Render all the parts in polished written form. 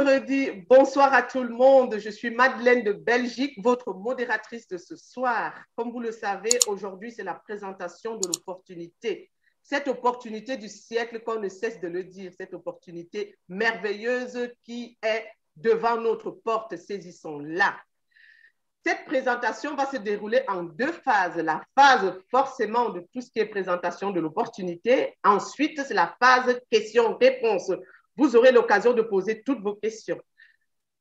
redis bonsoir à tout le monde. Je suis Madeleine de Belgique, votre modératrice de ce soir. Comme vous le savez, aujourd'hui, c'est la présentation de l'opportunité. Cette opportunité du siècle qu'on ne cesse de le dire, cette opportunité merveilleuse qui est devant notre porte, saisissons-la. Cette présentation va se dérouler en deux phases. La phase forcément de tout ce qui est présentation de l'opportunité. Ensuite, c'est la phase questions-réponses. Vous aurez l'occasion de poser toutes vos questions.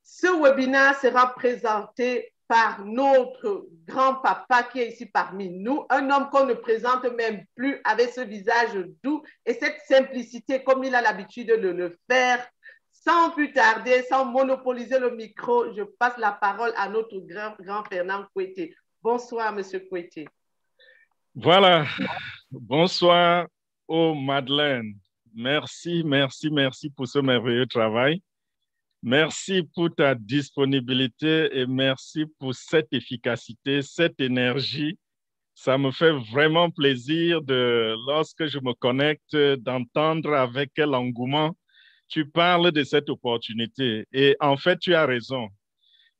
Ce webinaire sera présenté par notre grand-papa qui est ici parmi nous, un homme qu'on ne présente même plus avec ce visage doux et cette simplicité comme il a l'habitude de le faire. Sans plus tarder, sans monopoliser le micro, je passe la parole à notre grand Fernand Kouété. Bonsoir, Monsieur Kouété. Voilà. Bonsoir, Madeleine. Merci pour ce merveilleux travail. Merci pour ta disponibilité et merci pour cette efficacité, cette énergie. Ça me fait vraiment plaisir lorsque je me connecte, d'entendre avec quel engouement tu parles de cette opportunité. Et en fait, tu as raison.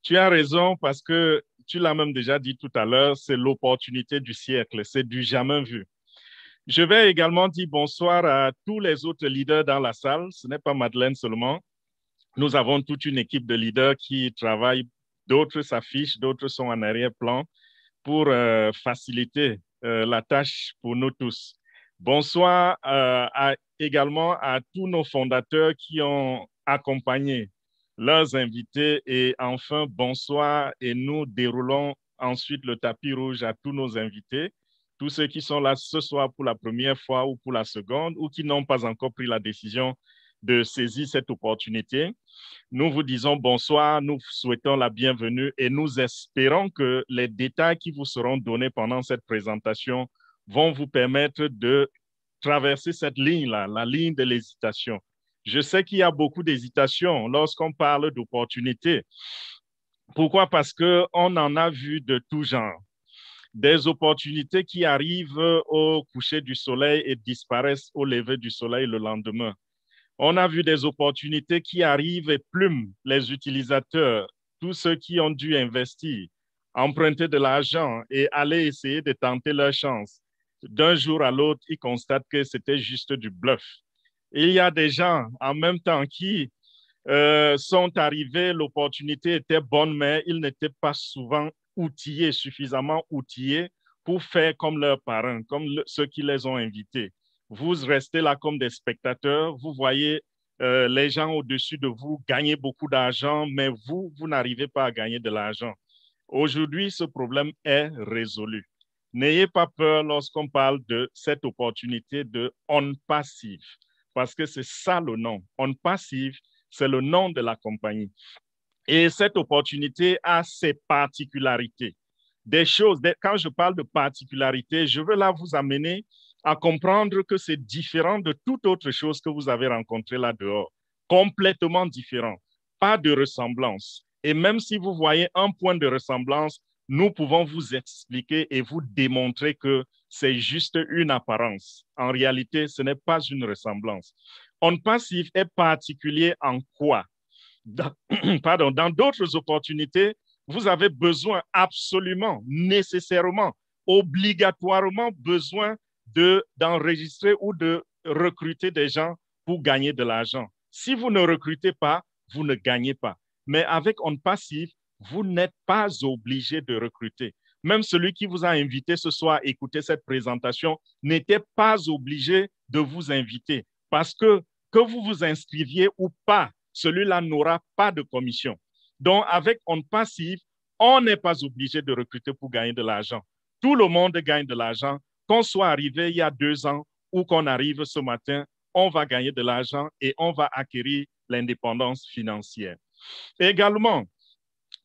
Tu as raison parce que tu l'as même déjà dit tout à l'heure, c'est l'opportunité du siècle, c'est du jamais vu. Je vais également dire bonsoir à tous les autres leaders dans la salle. Ce n'est pas Madeleine seulement. Nous avons toute une équipe de leaders qui travaillent. D'autres s'affichent, d'autres sont en arrière-plan pour faciliter la tâche pour nous tous. Bonsoir également à tous nos fondateurs qui ont accompagné leurs invités. Et enfin, bonsoir. Et nous déroulons ensuite le tapis rouge à tous nos invités, tous ceux qui sont là ce soir pour la première fois ou pour la seconde ou qui n'ont pas encore pris la décision de saisir cette opportunité. Nous vous disons bonsoir, nous souhaitons la bienvenue et nous espérons que les détails qui vous seront donnés pendant cette présentation vont vous permettre de traverser cette ligne-là, la ligne de l'hésitation. Je sais qu'il y a beaucoup d'hésitation lorsqu'on parle d'opportunités. Pourquoi? Parce qu'on en a vu de tout genre. Des opportunités qui arrivent au coucher du soleil et disparaissent au lever du soleil le lendemain. On a vu des opportunités qui arrivent et plument les utilisateurs, tous ceux qui ont dû investir, emprunter de l'argent et aller essayer de tenter leur chance. D'un jour à l'autre, ils constatent que c'était juste du bluff. Et il y a des gens en même temps qui sont arrivés, l'opportunité était bonne, mais ils n'étaient pas souvent outillés, suffisamment outillés pour faire comme leurs parents, comme ceux qui les ont invités. Vous restez là comme des spectateurs, vous voyez les gens au-dessus de vous gagner beaucoup d'argent, mais vous n'arrivez pas à gagner de l'argent. Aujourd'hui, ce problème est résolu. N'ayez pas peur lorsqu'on parle de cette opportunité de on passive, parce que c'est ça le nom. On passive, c'est le nom de la compagnie. Et cette opportunité a ses particularités. Des choses, quand je parle de particularités, je veux là vous amener à comprendre que c'est différent de toute autre chose que vous avez rencontrée là dehors. Complètement différent. Pas de ressemblance. Et même si vous voyez un point de ressemblance, nous pouvons vous expliquer et vous démontrer que c'est juste une apparence. En réalité, ce n'est pas une ressemblance. On passive est particulier en quoi? Dans d'autres opportunités, vous avez besoin absolument, nécessairement, obligatoirement besoin d'enregistrer ou de recruter des gens pour gagner de l'argent. Si vous ne recrutez pas, vous ne gagnez pas. Mais avec On Passive, vous n'êtes pas obligé de recruter. Même celui qui vous a invité ce soir à écouter cette présentation n'était pas obligé de vous inviter parce que vous vous inscriviez ou pas, celui-là n'aura pas de commission. Donc, avec On Passive, on n'est pas obligé de recruter pour gagner de l'argent. Tout le monde gagne de l'argent. Qu'on soit arrivé il y a 2 ans ou qu'on arrive ce matin, on va gagner de l'argent et on va acquérir l'indépendance financière. Également,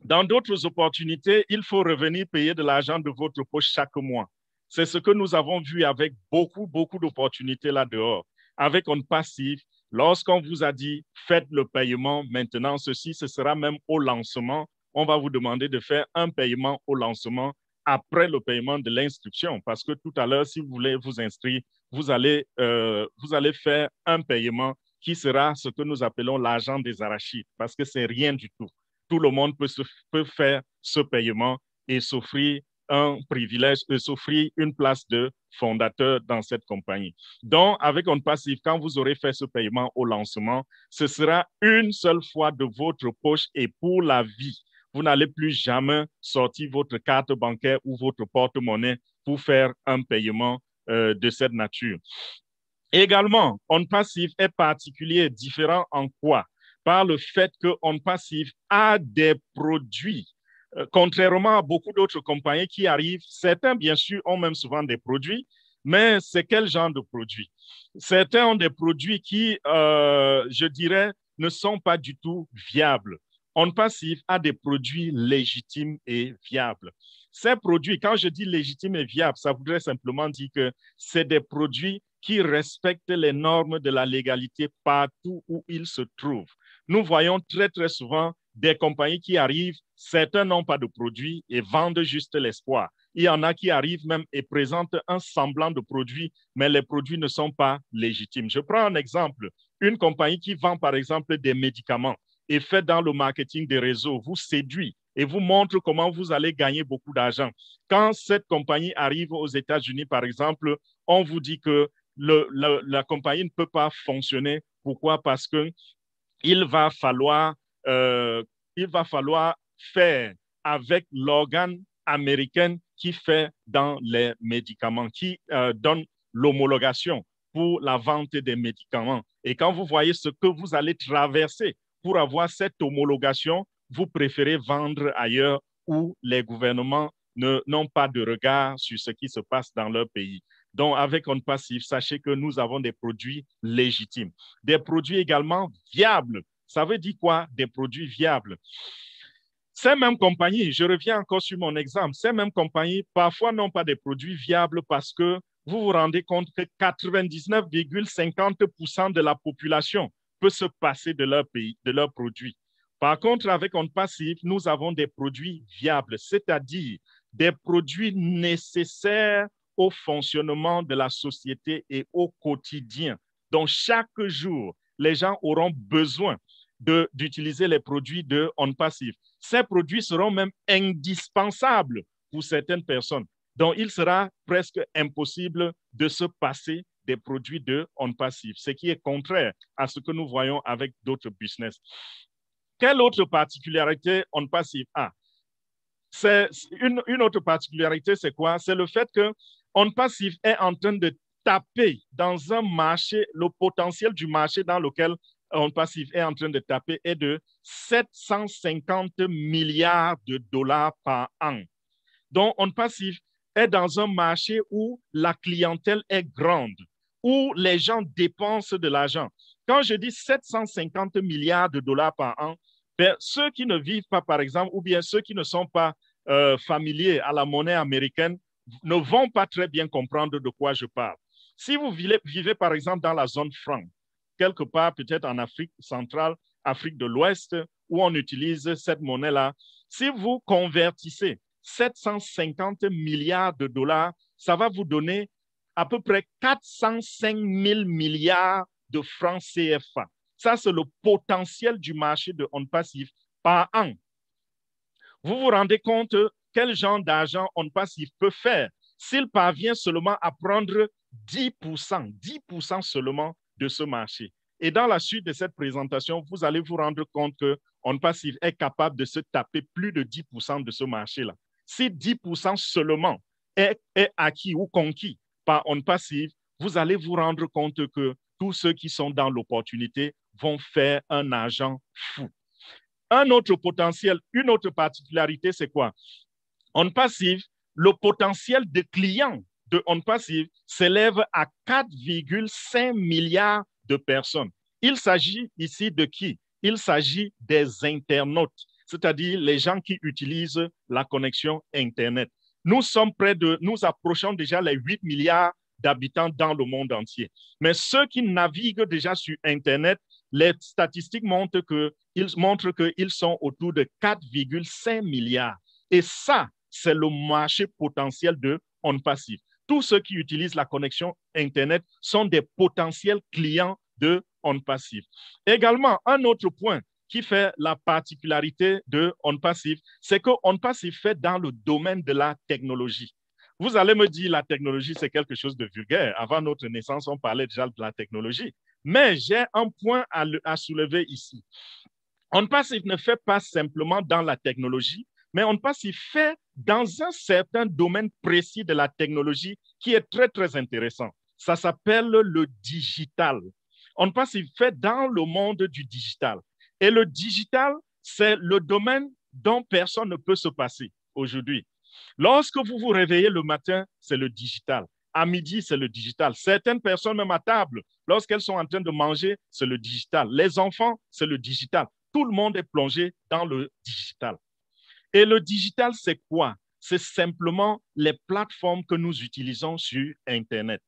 dans d'autres opportunités, il faut revenir payer de l'argent de votre poche chaque mois. C'est ce que nous avons vu avec beaucoup d'opportunités là dehors. Avec On Passive, lorsqu'on vous a dit faites le paiement maintenant, ce sera même au lancement. On va vous demander de faire un paiement au lancement après le paiement de l'inscription parce que tout à l'heure, si vous voulez vous inscrire, vous allez faire un paiement qui sera ce que nous appelons l'argent des arachides, parce que c'est rien du tout. Tout le monde peut faire ce paiement et s'offrir un privilège, s'offrir une place de fondateur dans cette compagnie. Donc, avec OnPassive, quand vous aurez fait ce paiement au lancement, ce sera une seule fois de votre poche et pour la vie. Vous n'allez plus jamais sortir votre carte bancaire ou votre porte-monnaie pour faire un paiement de cette nature. Également, OnPassive est particulier, différent en quoi? Par le fait que OnPassive a des produits. Contrairement à beaucoup d'autres compagnies qui arrivent, certains, bien sûr, ont même souvent des produits, mais c'est quel genre de produits? Certains ont des produits qui, je dirais, ne sont pas du tout viables. OnPassive a des produits légitimes et viables. Ces produits, quand je dis légitimes et viables, ça voudrait simplement dire que c'est des produits qui respectent les normes de la légalité partout où ils se trouvent. Nous voyons très, très souvent des compagnies qui arrivent, certains n'ont pas de produits et vendent juste l'espoir. Il y en a qui arrivent même et présentent un semblant de produit, mais les produits ne sont pas légitimes. Je prends un exemple. Une compagnie qui vend, par exemple, des médicaments et fait dans le marketing des réseaux, vous séduit et vous montre comment vous allez gagner beaucoup d'argent. Quand cette compagnie arrive aux États-Unis, par exemple, on vous dit que la compagnie ne peut pas fonctionner. Pourquoi? Parce qu'il va falloir faire avec l'organe américain qui fait dans les médicaments, qui donne l'homologation pour la vente des médicaments. Et quand vous voyez ce que vous allez traverser pour avoir cette homologation, vous préférez vendre ailleurs où les gouvernements n'ont pas de regard sur ce qui se passe dans leur pays. Donc, avec OnPassive, sachez que nous avons des produits légitimes. Des produits également viables. Ça veut dire quoi, des produits viables? Ces mêmes compagnies, je reviens encore sur mon exemple, ces mêmes compagnies parfois n'ont pas des produits viables parce que vous vous rendez compte que 99,50% de la population peut se passer de leur pays, de leurs produits. Par contre, avec OnPassive, nous avons des produits viables, c'est-à-dire des produits nécessaires au fonctionnement de la société et au quotidien. Donc, chaque jour, les gens auront besoin d'utiliser les produits de OnPassive. Ces produits seront même indispensables pour certaines personnes. Donc, il sera presque impossible de se passer des produits de OnPassive, ce qui est contraire à ce que nous voyons avec d'autres business. Quelle autre particularité OnPassive a? Une autre particularité, c'est quoi? C'est le fait que OnPassive est en train de taper dans un marché, le potentiel du marché dans lequel OnPassive est en train de taper est de 750 milliards de dollars par an. Donc, OnPassive est dans un marché où la clientèle est grande, où les gens dépensent de l'argent. Quand je dis 750 milliards de dollars par an, ceux qui ne vivent pas, par exemple, ou bien ceux qui ne sont pas familiers à la monnaie américaine, ne vont pas très bien comprendre de quoi je parle. Si vous vivez, par exemple, dans la zone franc, quelque part, peut-être en Afrique centrale, Afrique de l'Ouest, où on utilise cette monnaie-là, si vous convertissez 750 milliards de dollars, ça va vous donner à peu près 405 000 milliards de francs CFA. Ça, c'est le potentiel du marché de OnPassive par an. Vous vous rendez compte quel genre d'argent OnPassive peut faire s'il parvient seulement à prendre 10% seulement de ce marché. Et dans la suite de cette présentation, vous allez vous rendre compte que OnPassive est capable de se taper plus de 10% de ce marché-là. Si 10% seulement est acquis ou conquis par OnPassive, vous allez vous rendre compte que tous ceux qui sont dans l'opportunité vont faire un argent fou. Un autre potentiel, une autre particularité, c'est quoi? OnPassive, le potentiel de clients de OnPassive s'élève à 4,5 milliards de personnes. Il s'agit ici de qui? Il s'agit des internautes, c'est-à-dire les gens qui utilisent la connexion Internet. Nous approchons déjà les 8 milliards d'habitants dans le monde entier. Mais ceux qui naviguent déjà sur Internet, les statistiques montrent qu'ils sont autour de 4,5 milliards. Et ça, c'est le marché potentiel de OnPassive. Tous ceux qui utilisent la connexion Internet sont des potentiels clients de OnPassive. Également, un autre point qui fait la particularité de OnPassive, c'est que OnPassive fait dans le domaine de la technologie. Vous allez me dire, la technologie, c'est quelque chose de vulgaire. Avant notre naissance, on parlait déjà de la technologie. Mais j'ai un point à soulever ici. OnPassive ne fait pas simplement dans la technologie, mais OnPassive fait dans un certain domaine précis de la technologie qui est très, très intéressant. Ça s'appelle le digital. OnPassive fait dans le monde du digital. Et le digital, c'est le domaine dont personne ne peut se passer aujourd'hui. Lorsque vous vous réveillez le matin, c'est le digital. À midi, c'est le digital. Certaines personnes, même à table, lorsqu'elles sont en train de manger, c'est le digital. Les enfants, c'est le digital. Tout le monde est plongé dans le digital. Et le digital, c'est quoi? C'est simplement les plateformes que nous utilisons sur Internet.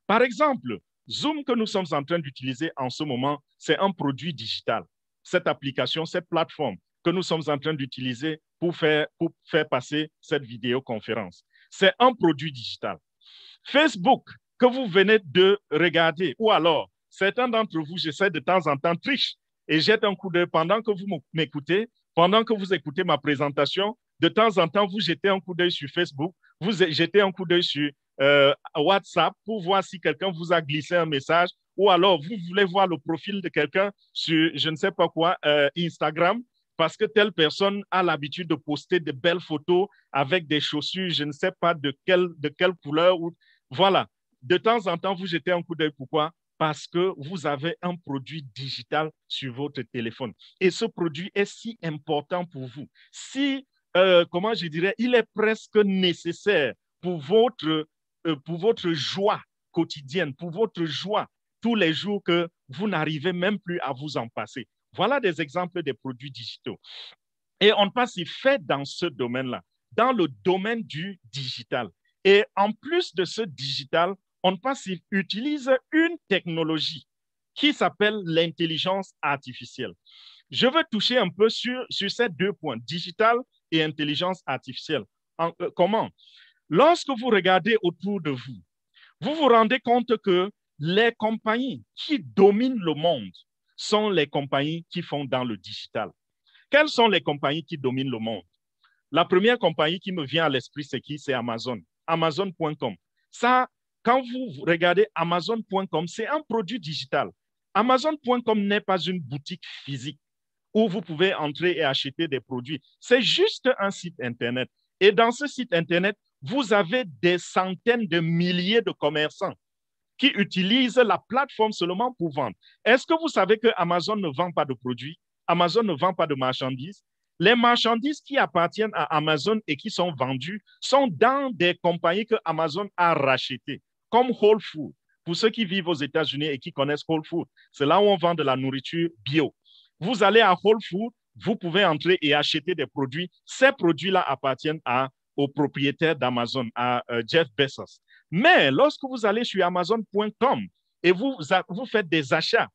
Par exemple, Zoom que nous sommes en train d'utiliser en ce moment, c'est un produit digital. Cette application, cette plateforme que nous sommes en train d'utiliser pour faire passer cette vidéoconférence, c'est un produit digital. Facebook que vous venez de regarder, ou alors certains d'entre vous, j'essaie de temps en temps triche et jette un coup d'œil pendant que vous m'écoutez, pendant que vous écoutez ma présentation, de temps en temps, vous jetez un coup d'œil sur Facebook, vous jetez un coup d'œil sur WhatsApp pour voir si quelqu'un vous a glissé un message, ou alors vous voulez voir le profil de quelqu'un sur, je ne sais pas quoi, Instagram, parce que telle personne a l'habitude de poster de belles photos avec des chaussures, je ne sais pas de quelle couleur. Voilà. De temps en temps, vous jetez un coup d'œil. Pourquoi? Parce que vous avez un produit digital sur votre téléphone. Et ce produit est si important pour vous. Si, comment je dirais, il est presque nécessaire pour votre joie quotidienne, pour votre joie tous les jours que vous n'arrivez même plus à vous en passer. Voilà des exemples des produits digitaux. Et OnPassive fait dans ce domaine-là, dans le domaine du digital. Et en plus de ce digital, OnPassive utilise une technologie qui s'appelle l'intelligence artificielle. Je veux toucher un peu sur ces deux points, digital et intelligence artificielle. Comment? Lorsque vous regardez autour de vous, vous vous rendez compte que les compagnies qui dominent le monde sont les compagnies qui font dans le digital. Quelles sont les compagnies qui dominent le monde? La première compagnie qui me vient à l'esprit, c'est qui? C'est Amazon. Amazon.com. Ça, quand vous regardez Amazon.com, c'est un produit digital. Amazon.com n'est pas une boutique physique où vous pouvez entrer et acheter des produits. C'est juste un site Internet. Et dans ce site Internet, vous avez des centaines de milliers de commerçants qui utilisent la plateforme seulement pour vendre. Est-ce que vous savez que Amazon ne vend pas de produits? Amazon ne vend pas de marchandises. Les marchandises qui appartiennent à Amazon et qui sont vendues sont dans des compagnies que Amazon a rachetées, comme Whole Foods. Pour ceux qui vivent aux États-Unis et qui connaissent Whole Foods, c'est là où on vend de la nourriture bio. Vous allez à Whole Foods, vous pouvez entrer et acheter des produits. Ces produits-là appartiennent au propriétaire d'Amazon, à Jeff Bezos. Mais lorsque vous allez sur Amazon.com et vous faites des achats,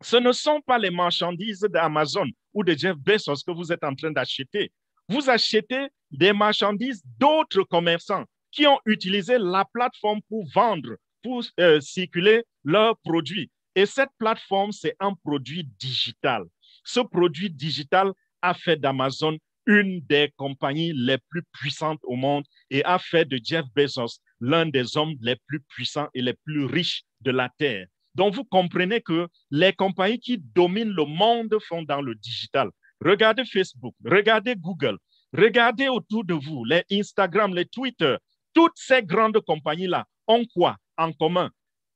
ce ne sont pas les marchandises d'Amazon ou de Jeff Bezos que vous êtes en train d'acheter. Vous achetez des marchandises d'autres commerçants qui ont utilisé la plateforme pour vendre, pour circuler leurs produits. Et cette plateforme, c'est un produit digital. Ce produit digital a fait d'Amazon une des compagnies les plus puissantes au monde et a fait de Jeff Bezos l'un des hommes les plus puissants et les plus riches de la Terre. Donc, vous comprenez que les compagnies qui dominent le monde font dans le digital. Regardez Facebook, regardez Google, regardez autour de vous, les Instagram, les Twitter. Toutes ces grandes compagnies-là ont quoi en commun?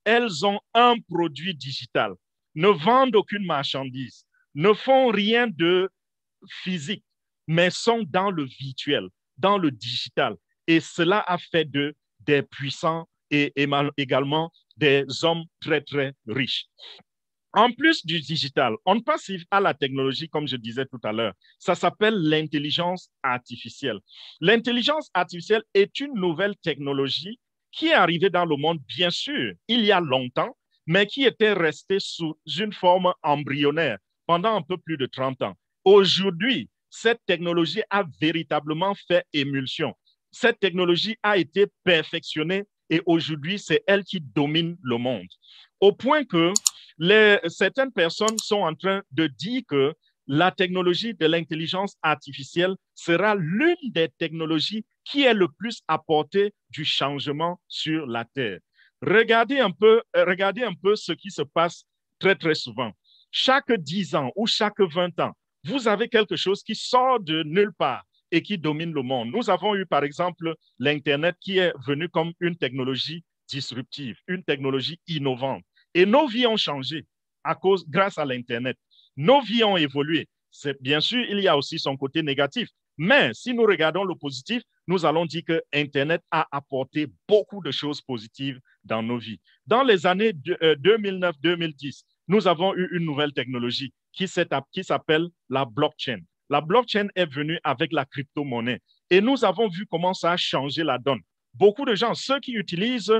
Elles ont un produit digital, ne vendent aucune marchandise, ne font rien de physique, mais sont dans le virtuel, dans le digital. Et cela a fait d'eux des puissants et également des hommes très, très riches. En plus du digital, OnPassive à la technologie, comme je disais tout à l'heure. Ça s'appelle l'intelligence artificielle. L'intelligence artificielle est une nouvelle technologie qui est arrivée dans le monde, bien sûr, il y a longtemps, mais qui était restée sous une forme embryonnaire pendant un peu plus de 30 ans. Aujourd'hui, cette technologie a véritablement fait émulsion. Cette technologie a été perfectionnée et aujourd'hui, c'est elle qui domine le monde. Au point que Certaines personnes sont en train de dire que la technologie de l'intelligence artificielle sera l'une des technologies qui est le plus à portée du changement sur la Terre. Regardez un peu ce qui se passe très, très souvent. Chaque 10 ans ou chaque 20 ans, vous avez quelque chose qui sort de nulle part et qui domine le monde. Nous avons eu, par exemple, l'Internet qui est venu comme une technologie disruptive, une technologie innovante. Et nos vies ont changé grâce à l'Internet. Nos vies ont évolué. Bien sûr, il y a aussi son côté négatif. Mais si nous regardons le positif, nous allons dire que Internet a apporté beaucoup de choses positives dans nos vies. Dans les années 2009-2010, nous avons eu une nouvelle technologie qui s'appelle la blockchain. La blockchain est venue avec la crypto-monnaie et nous avons vu comment ça a changé la donne. Beaucoup de gens, ceux qui utilisent,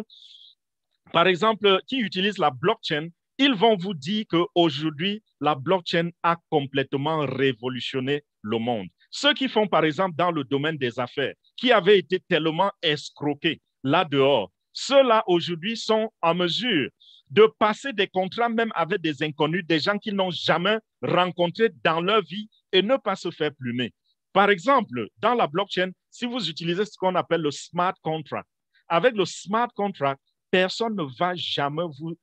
par exemple, qui utilisent la blockchain, ils vont vous dire qu'aujourd'hui, la blockchain a complètement révolutionné le monde. Ceux qui font, par exemple, dans le domaine des affaires, qui avaient été tellement escroqués là-dehors, ceux-là, aujourd'hui, sont en mesure de passer des contrats même avec des inconnus, des gens qu'ils n'ont jamais rencontrés dans leur vie et ne pas se faire plumer. Par exemple, dans la blockchain, si vous utilisez ce qu'on appelle le smart contract, avec le smart contract, personne ne va jamais vous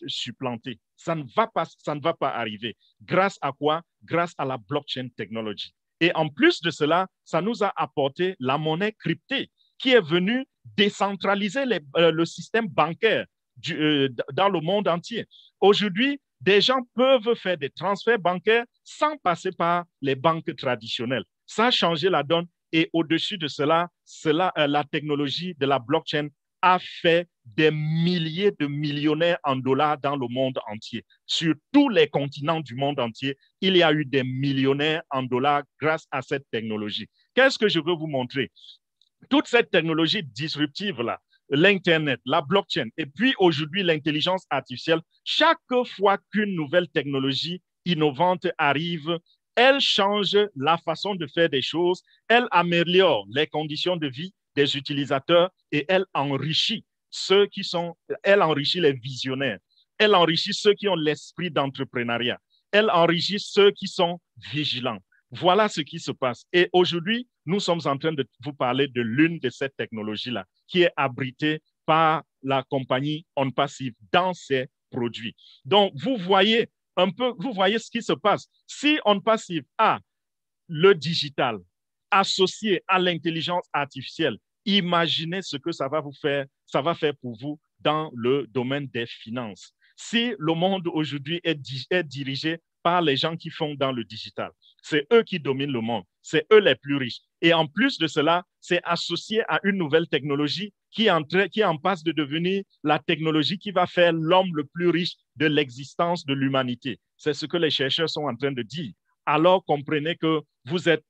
supplanter. Ça ne va pas arriver. Grâce à quoi? Grâce à la blockchain technology. Et en plus de cela, ça nous a apporté la monnaie cryptée qui est venue décentraliser le système bancaire dans le monde entier. Aujourd'hui, des gens peuvent faire des transferts bancaires sans passer par les banques traditionnelles. Ça a changé la donne et au-dessus de cela, la technologie de la blockchain a fait des milliers de millionnaires en dollars dans le monde entier. Sur tous les continents du monde entier, il y a eu des millionnaires en dollars grâce à cette technologie. Qu'est-ce que je veux vous montrer? Toute cette technologie disruptive-là, l'Internet, la blockchain, et puis aujourd'hui l'intelligence artificielle, chaque fois qu'une nouvelle technologie innovante arrive, elle change la façon de faire des choses, elle améliore les conditions de vie des utilisateurs et elle enrichit elle enrichit les visionnaires, elle enrichit ceux qui ont l'esprit d'entrepreneuriat, elle enrichit ceux qui sont vigilants. Voilà ce qui se passe. Et aujourd'hui, nous sommes en train de vous parler de l'une de ces technologies-là qui est abritée par la compagnie OnPassive dans ses produits. Donc, vous voyez ce qui se passe. Si OnPassive a le digital associé à l'intelligence artificielle, imaginez ce que ça va faire pour vous dans le domaine des finances. Si le monde aujourd'hui est dirigé par les gens qui font dans le digital, c'est eux qui dominent le monde, c'est eux les plus riches. Et en plus de cela, c'est associé à une nouvelle technologie qui est en passe de devenir la technologie qui va faire l'homme le plus riche de l'existence de l'humanité. C'est ce que les chercheurs sont en train de dire. Alors comprenez que vous êtes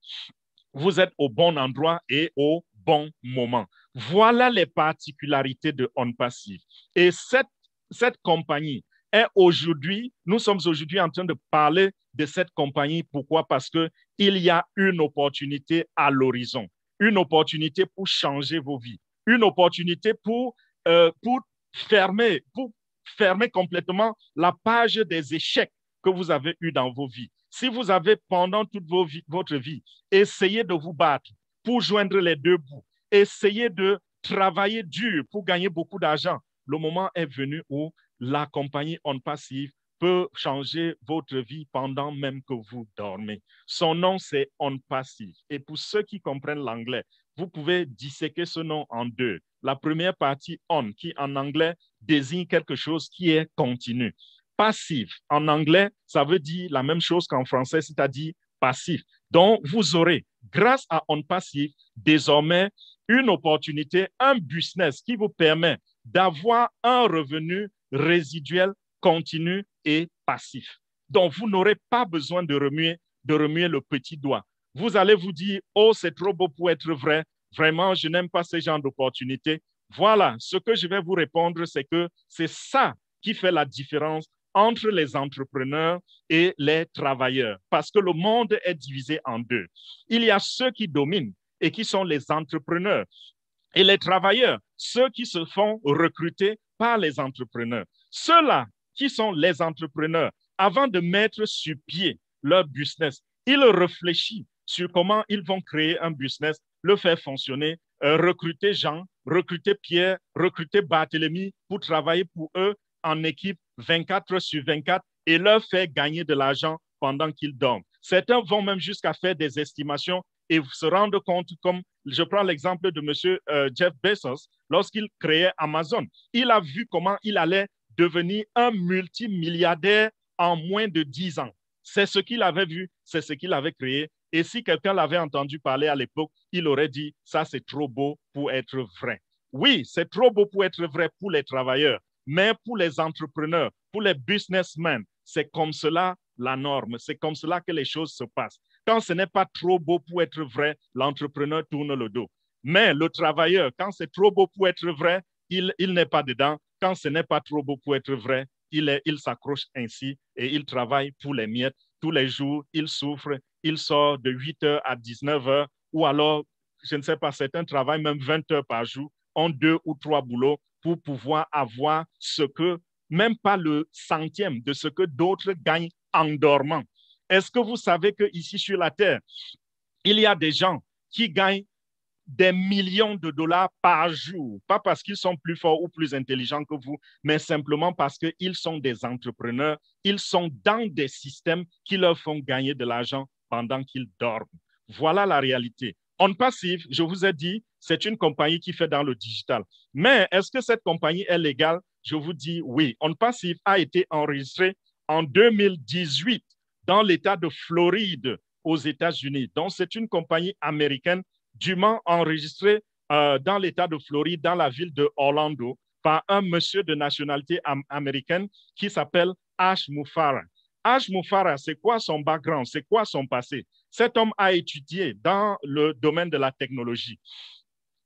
au bon endroit et au bon moment. Voilà les particularités de OnPassive. Et cette compagnie nous sommes aujourd'hui en train de parler de cette compagnie. Pourquoi? Parce qu'il y a une opportunité à l'horizon, une opportunité pour changer vos vies, une opportunité pour fermer complètement la page des échecs que vous avez eus dans vos vies. Si vous avez pendant toute votre vie essayé de vous battre pour joindre les deux bouts, essayez de travailler dur pour gagner beaucoup d'argent, le moment est venu où la compagnie OnPassive peut changer votre vie pendant même que vous dormez. Son nom, c'est OnPassive. Et pour ceux qui comprennent l'anglais, vous pouvez disséquer ce nom en deux. La première partie, on, qui en anglais désigne quelque chose qui est continu. Passif, en anglais, ça veut dire la même chose qu'en français, c'est-à-dire passif. Donc, vous aurez, grâce à OnPassive, désormais une opportunité, un business qui vous permet d'avoir un revenu résiduel, continu et passif. Donc, vous n'aurez pas besoin de remuer le petit doigt. Vous allez vous dire, oh, c'est trop beau pour être vrai. Vraiment, je n'aime pas ce genre d'opportunité. Voilà, ce que je vais vous répondre, c'est que c'est ça qui fait la différence entre les entrepreneurs et les travailleurs, parce que le monde est divisé en deux. Il y a ceux qui dominent et qui sont les entrepreneurs, et les travailleurs, ceux qui se font recruter par les entrepreneurs. Ceux-là qui sont les entrepreneurs, avant de mettre sur pied leur business, ils réfléchissent sur comment ils vont créer un business, le faire fonctionner, recruter Jean, recruter Pierre, recruter Barthélemy pour travailler pour eux en équipe 24/24 et leur faire gagner de l'argent pendant qu'ils dorment. Certains vont même jusqu'à faire des estimations et se rendre compte, comme je prends l'exemple de M. Jeff Bezos, lorsqu'il créait Amazon, il a vu comment il allait devenir un multimilliardaire en moins de 10 ans. C'est ce qu'il avait vu, c'est ce qu'il avait créé. Et si quelqu'un l'avait entendu parler à l'époque, il aurait dit, ça c'est trop beau pour être vrai. Oui, c'est trop beau pour être vrai pour les travailleurs, mais pour les entrepreneurs, pour les businessmen, c'est comme cela la norme, c'est comme cela que les choses se passent. Quand ce n'est pas trop beau pour être vrai, l'entrepreneur tourne le dos. Mais le travailleur, quand c'est trop beau pour être vrai, il n'est pas dedans. Quand ce n'est pas trop beau pour être vrai, il s'accroche ainsi et il travaille pour les miettes. Tous les jours, il souffre, il sort de 8h à 19h ou alors, je ne sais pas, certains travaillent même 20 heures par jour, ont 2 ou 3 boulots pour pouvoir avoir ce que, même pas le centième de ce que d'autres gagnent en dormant. Est-ce que vous savez qu'ici sur la Terre, il y a des gens qui gagnent des millions de dollars par jour, pas parce qu'ils sont plus forts ou plus intelligents que vous, mais simplement parce qu'ils sont des entrepreneurs, ils sont dans des systèmes qui leur font gagner de l'argent pendant qu'ils dorment. Voilà la réalité. OnPassive, je vous ai dit, c'est une compagnie qui fait dans le digital. Mais est-ce que cette compagnie est légale? Je vous dis oui. OnPassive a été enregistré en 2018 dans l'État de Floride aux États-Unis. Donc, c'est une compagnie américaine dûment enregistré dans l'État de Floride, dans la ville de Orlando, par un monsieur de nationalité américaine qui s'appelle Ash Mufarah. Ash Mufarah, c'est quoi son background? C'est quoi son passé? Cet homme a étudié dans le domaine de la technologie.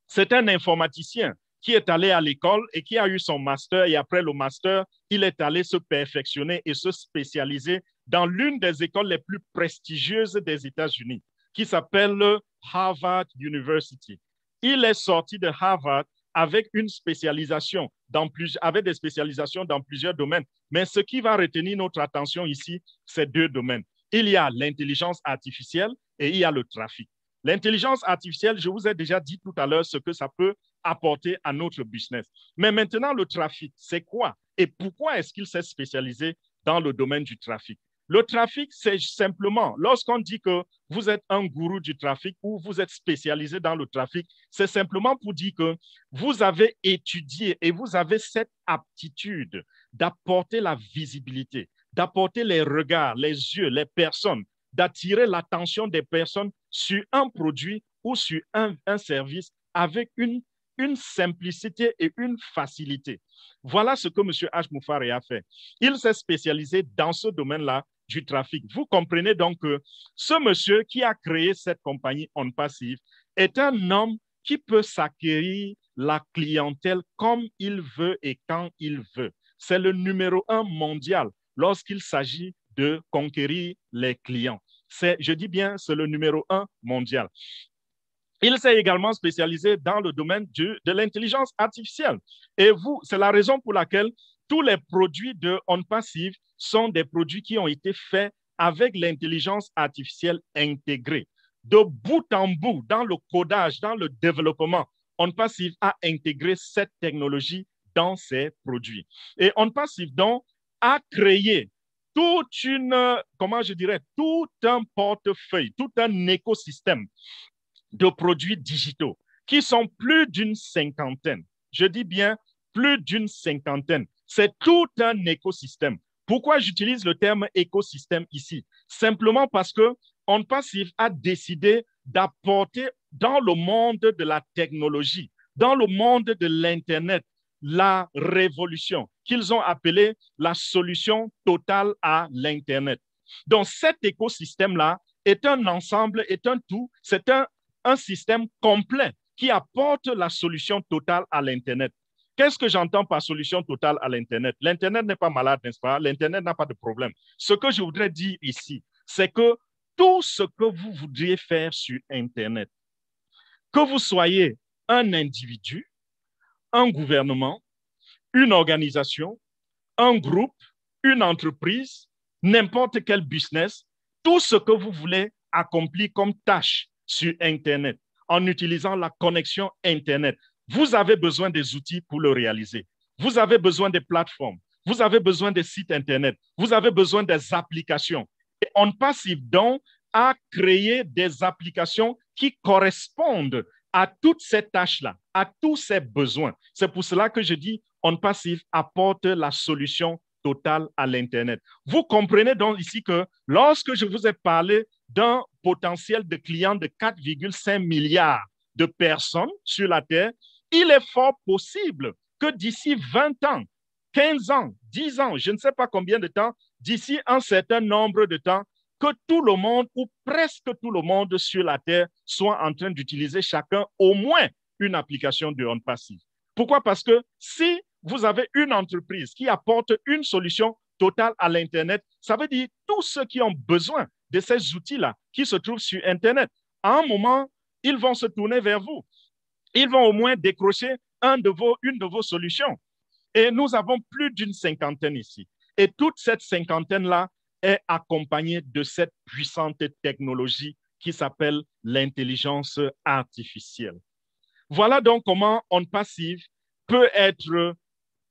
C'est un informaticien qui est allé à l'école et qui a eu son master. Et après le master, il est allé se perfectionner et se spécialiser dans l'une des écoles les plus prestigieuses des États-Unis, qui s'appelle Harvard University. Il est sorti de Harvard avec une spécialisation avec des spécialisations dans plusieurs domaines. Mais ce qui va retenir notre attention ici, c'est 2 domaines. Il y a l'intelligence artificielle et il y a le trafic. L'intelligence artificielle, je vous ai déjà dit tout à l'heure ce que ça peut apporter à notre business. Mais maintenant, le trafic, c'est quoi? Et pourquoi est-ce qu'il s'est spécialisé dans le domaine du trafic? Le trafic, c'est simplement, lorsqu'on dit que vous êtes un gourou du trafic ou vous êtes spécialisé dans le trafic, c'est simplement pour dire que vous avez étudié et vous avez cette aptitude d'apporter la visibilité, d'apporter les regards, les yeux, les personnes, d'attirer l'attention des personnes sur un produit ou sur un service avec une simplicité et une facilité. Voilà ce que M. Ash Mufareh a fait. Il s'est spécialisé dans ce domaine-là du trafic. Vous comprenez donc que ce monsieur qui a créé cette compagnie OnPassive est un homme qui peut s'acquérir la clientèle comme il veut et quand il veut. C'est le numéro 1 mondial lorsqu'il s'agit de conquérir les clients. Je dis bien, c'est le numéro 1 mondial. Il s'est également spécialisé dans le domaine de l'intelligence artificielle. Et c'est la raison pour laquelle tous les produits de OnPassive sont des produits qui ont été faits avec l'intelligence artificielle intégrée. De bout en bout, dans le codage, dans le développement, OnPassive a intégré cette technologie dans ses produits. Et OnPassive, donc, a créé tout un portefeuille, tout un écosystème de produits digitaux qui sont plus d'une cinquantaine. Je dis bien plus d'une cinquantaine. C'est tout un écosystème. Pourquoi j'utilise le terme écosystème ici? Simplement parce que OnPassive a décidé d'apporter dans le monde de la technologie, dans le monde de l'Internet, la révolution qu'ils ont appelée la solution totale à l'Internet. Donc, cet écosystème-là est un ensemble, est un tout, c'est un système complet qui apporte la solution totale à l'Internet. Qu'est-ce que j'entends par solution totale à l'Internet? L'Internet n'est pas malade, n'est-ce pas? L'Internet n'a pas de problème. Ce que je voudrais dire ici, c'est que tout ce que vous voudriez faire sur Internet, que vous soyez un individu, un gouvernement, une organisation, un groupe, une entreprise, n'importe quel business, tout ce que vous voulez accomplir comme tâche sur Internet, en utilisant la connexion Internet, vous avez besoin des outils pour le réaliser. Vous avez besoin des plateformes, vous avez besoin des sites Internet, vous avez besoin des applications. Et OnPassive donc a créé des applications qui correspondent à toutes ces tâches-là, à tous ces besoins. C'est pour cela que je dis OnPassive apporte la solution totale à l'Internet. Vous comprenez donc ici que lorsque je vous ai parlé d'un potentiel de clients de 4,5 milliards de personnes sur la Terre, il est fort possible que d'ici 20 ans, 15 ans, 10 ans, je ne sais pas combien de temps, d'ici un certain nombre de temps, que tout le monde ou presque tout le monde sur la Terre soit en train d'utiliser chacun au moins une application de OnPassive. Pourquoi? Parce que si vous avez une entreprise qui apporte une solution totale à l'Internet, ça veut dire tous ceux qui ont besoin de ces outils-là qui se trouvent sur Internet, à un moment, ils vont se tourner vers vous. Ils vont au moins décrocher une de vos solutions. Et nous avons plus d'une cinquantaine ici. Et toute cette cinquantaine-là est accompagnée de cette puissante technologie qui s'appelle l'intelligence artificielle. Voilà donc comment OnPassive peut être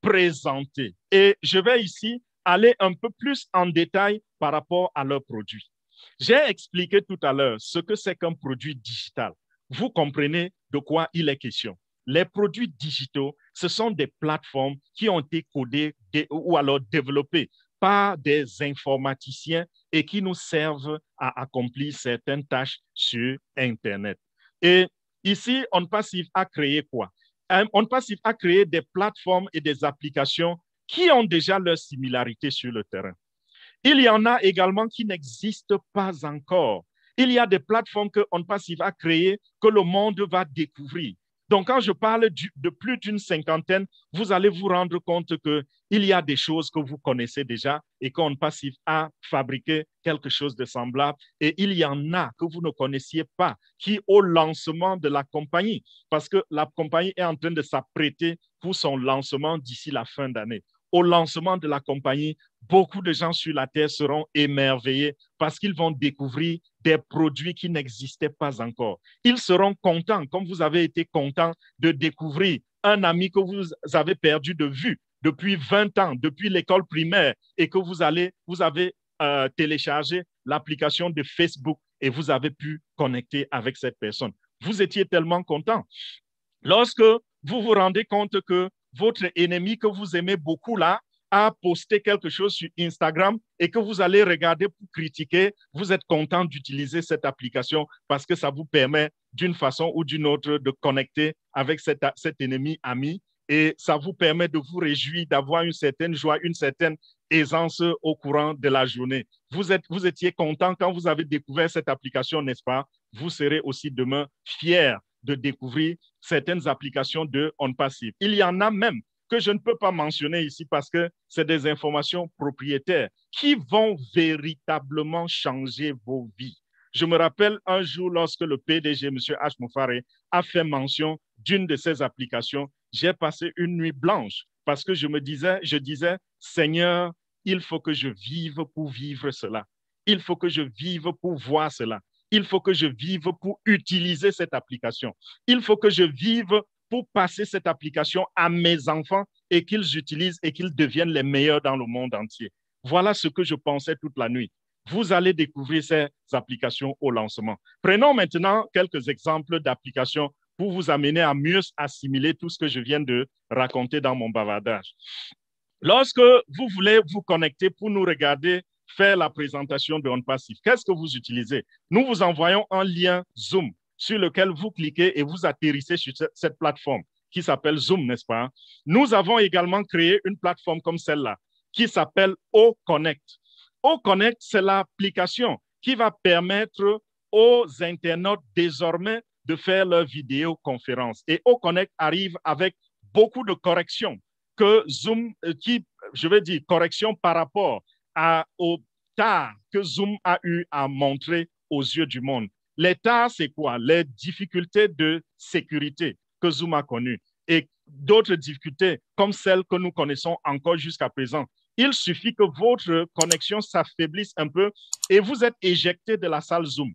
présenté. Et je vais ici aller un peu plus en détail par rapport à leurs produits. J'ai expliqué tout à l'heure ce que c'est qu'un produit digital. Vous comprenez de quoi il est question. Les produits digitaux, ce sont des plateformes qui ont été codées ou alors développées par des informaticiens et qui nous servent à accomplir certaines tâches sur Internet. Et ici, OnPassive a créé quoi? OnPassive a créé des plateformes et des applications qui ont déjà leur similarité sur le terrain. Il y en a également qui n'existent pas encore. Il y a des plateformes que OnPassive a créées que le monde va découvrir. Donc, quand je parle de plus d'une cinquantaine, vous allez vous rendre compte qu'il y a des choses que vous connaissez déjà et qu'OnPassive a fabriqué quelque chose de semblable. Et il y en a que vous ne connaissiez pas qui, au lancement de la compagnie, parce que la compagnie est en train de s'apprêter pour son lancement d'ici la fin d'année. Au lancement de la compagnie, beaucoup de gens sur la Terre seront émerveillés parce qu'ils vont découvrir des produits qui n'existaient pas encore. Ils seront contents, comme vous avez été contents de découvrir un ami que vous avez perdu de vue depuis 20 ans, depuis l'école primaire, et que vous avez téléchargé l'application de Facebook et vous avez pu connecter avec cette personne. Vous étiez tellement contents. Lorsque vous vous rendez compte que votre ennemi que vous aimez beaucoup là a posté quelque chose sur Instagram et que vous allez regarder pour critiquer, vous êtes content d'utiliser cette application parce que ça vous permet d'une façon ou d'une autre de connecter avec cet ennemi ami et ça vous permet de vous réjouir, d'avoir une certaine joie, une certaine aisance au courant de la journée. Vous étiez content quand vous avez découvert cette application, n'est-ce pas? Vous serez aussi demain fiers de découvrir certaines applications de OnPassive. Il y en a même que je ne peux pas mentionner ici parce que c'est des informations propriétaires qui vont véritablement changer vos vies. Je me rappelle un jour lorsque le PDG, M. H. Moufare, a fait mention d'une de ces applications, j'ai passé une nuit blanche parce que je disais, Seigneur, il faut que je vive pour vivre cela. Il faut que je vive pour voir cela. Il faut que je vive pour utiliser cette application. Il faut que je vive pour passer cette application à mes enfants et qu'ils utilisent et qu'ils deviennent les meilleurs dans le monde entier. Voilà ce que je pensais toute la nuit. Vous allez découvrir ces applications au lancement. Prenons maintenant quelques exemples d'applications pour vous amener à mieux assimiler tout ce que je viens de raconter dans mon bavardage. Lorsque vous voulez vous connecter pour nous regarder faire la présentation de OnPassive, qu'est-ce que vous utilisez? Nous vous envoyons un lien Zoom sur lequel vous cliquez et vous atterrissez sur cette plateforme qui s'appelle Zoom, n'est-ce pas? Nous avons également créé une plateforme comme celle-là qui s'appelle OConnect. OConnect, c'est l'application qui va permettre aux internautes désormais de faire leurs vidéoconférences. Et OConnect arrive avec beaucoup de corrections que Zoom, corrections par rapport au tard que Zoom a eu à montrer aux yeux du monde. Les tares, c'est quoi? Les difficultés de sécurité que Zoom a connues. Et d'autres difficultés comme celles que nous connaissons encore jusqu'à présent. Il suffit que votre connexion s'affaiblisse un peu et vous êtes éjecté de la salle Zoom.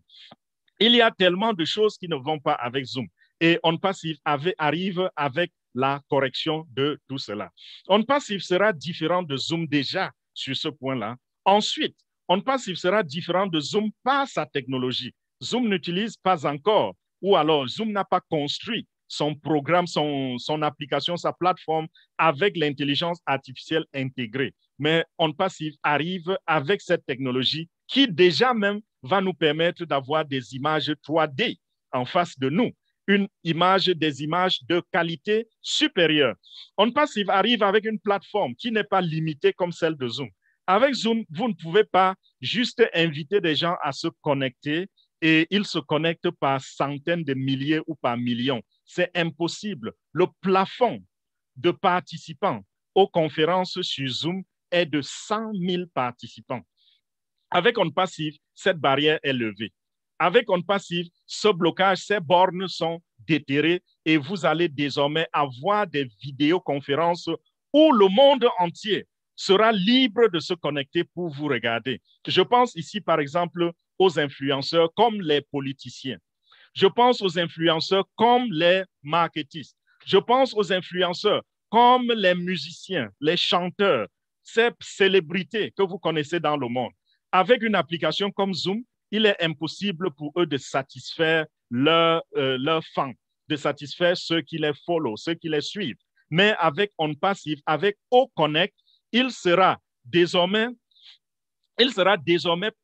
Il y a tellement de choses qui ne vont pas avec Zoom. Et OnPassive arrive avec la correction de tout cela. OnPassive sera différent de Zoom déjà sur ce point-là. Ensuite, OnPassive sera différent de Zoom par sa technologie. Zoom n'utilise pas encore, ou alors Zoom n'a pas construit son programme, son application, sa plateforme avec l'intelligence artificielle intégrée. Mais OnPassive arrive avec cette technologie qui déjà même va nous permettre d'avoir des images 3D en face de nous, des images de qualité supérieure. OnPassive arrive avec une plateforme qui n'est pas limitée comme celle de Zoom. Avec Zoom, vous ne pouvez pas juste inviter des gens à se connecter et ils se connectent par centaines de milliers ou par millions. C'est impossible. Le plafond de participants aux conférences sur Zoom est de 100 000 participants. Avec OnPassive, cette barrière est levée. Avec OnPassive, ce blocage, ces bornes sont déterrées et vous allez désormais avoir des vidéoconférences où le monde entier sera libre de se connecter pour vous regarder. Je pense ici, par exemple, aux influenceurs comme les politiciens. Je pense aux influenceurs comme les marketistes. Je pense aux influenceurs comme les musiciens, les chanteurs, ces célébrités que vous connaissez dans le monde. Avec une application comme Zoom, il est impossible pour eux de satisfaire leurs fans, de satisfaire ceux qui les follow, ceux qui les suivent. Mais avec OnPassive, avec OConnect, il sera désormais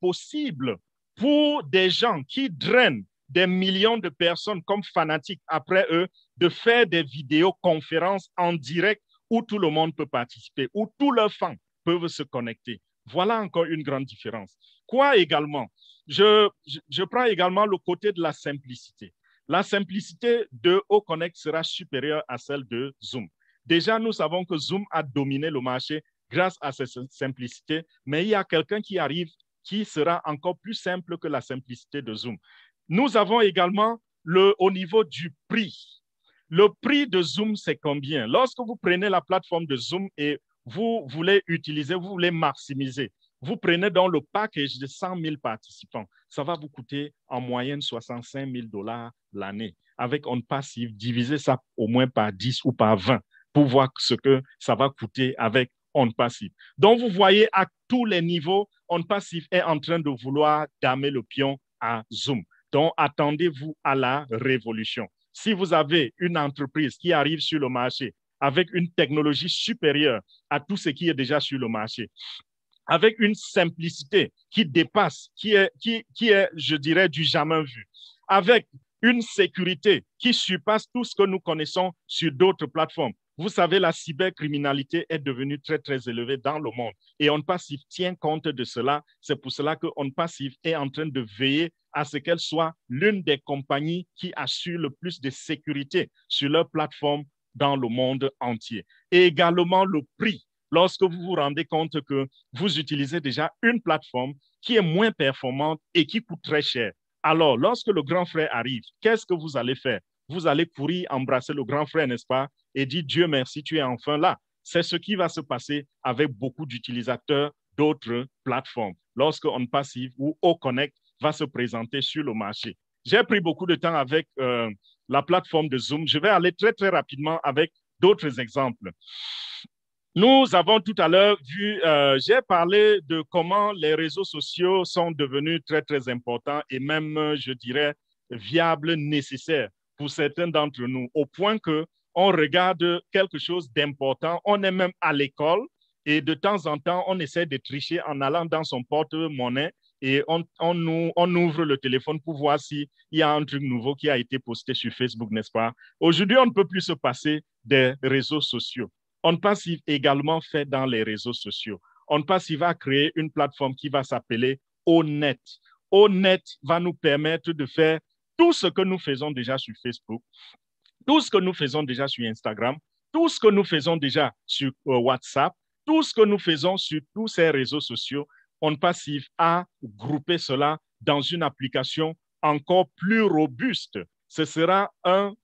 possible pour des gens qui drainent des millions de personnes comme fanatiques après eux de faire des vidéoconférences en direct où tout le monde peut participer, où tous leurs fans peuvent se connecter. Voilà encore une grande différence. Quoi également? Je prends également le côté de la simplicité. La simplicité de OConnect sera supérieure à celle de Zoom. Déjà, nous savons que Zoom a dominé le marché grâce à cette simplicité, mais il y a quelqu'un qui arrive qui sera encore plus simple que la simplicité de Zoom. Nous avons également au niveau du prix. Le prix de Zoom, c'est combien? Lorsque vous prenez la plateforme de Zoom et vous voulez utiliser, vous voulez maximiser, vous prenez dans le package de 100 000 participants. Ça va vous coûter en moyenne 65 000 $ l'année. Avec OnPassive, divisez ça au moins par 10 ou par 20 pour voir ce que ça va coûter avec OnPassive. Donc, vous voyez à tous les niveaux, OnPassive est en train de vouloir damer le pion à Zoom. Donc, attendez-vous à la révolution. Si vous avez une entreprise qui arrive sur le marché avec une technologie supérieure à tout ce qui est déjà sur le marché, avec une simplicité qui dépasse, qui est, je dirais, du jamais vu, avec une sécurité qui surpasse tout ce que nous connaissons sur d'autres plateformes. Vous savez, la cybercriminalité est devenue très, très élevée dans le monde et OnPassive tient compte de cela. C'est pour cela que OnPassive est en train de veiller à ce qu'elle soit l'une des compagnies qui assure le plus de sécurité sur leur plateforme dans le monde entier. Et également le prix. Lorsque vous vous rendez compte que vous utilisez déjà une plateforme qui est moins performante et qui coûte très cher. Alors, lorsque le grand frère arrive, qu'est-ce que vous allez faire? Vous allez courir embrasser le grand frère, n'est-ce pas? Et dire Dieu merci, tu es enfin là. C'est ce qui va se passer avec beaucoup d'utilisateurs d'autres plateformes. Lorsque OnPassive ou OConnect va se présenter sur le marché. J'ai pris beaucoup de temps avec la plateforme de Zoom. Je vais aller très, très rapidement avec d'autres exemples. Nous avons tout à l'heure vu, j'ai parlé de comment les réseaux sociaux sont devenus très, très importants et même, je dirais, viables, nécessaires pour certains d'entre nous, au point qu'on regarde quelque chose d'important, on est même à l'école et de temps en temps, on essaie de tricher en allant dans son porte-monnaie et on ouvre le téléphone pour voir s'il y a un truc nouveau qui a été posté sur Facebook, n'est-ce pas? Aujourd'hui, on ne peut plus se passer des réseaux sociaux. OnPassive également fait dans les réseaux sociaux. OnPassive va créer une plateforme qui va s'appeler ONET. ONET va nous permettre de faire tout ce que nous faisons déjà sur Facebook, tout ce que nous faisons déjà sur Instagram, tout ce que nous faisons déjà sur WhatsApp, tout ce que nous faisons sur tous ces réseaux sociaux. OnPassive a groupé cela dans une application encore plus robuste. Ce sera un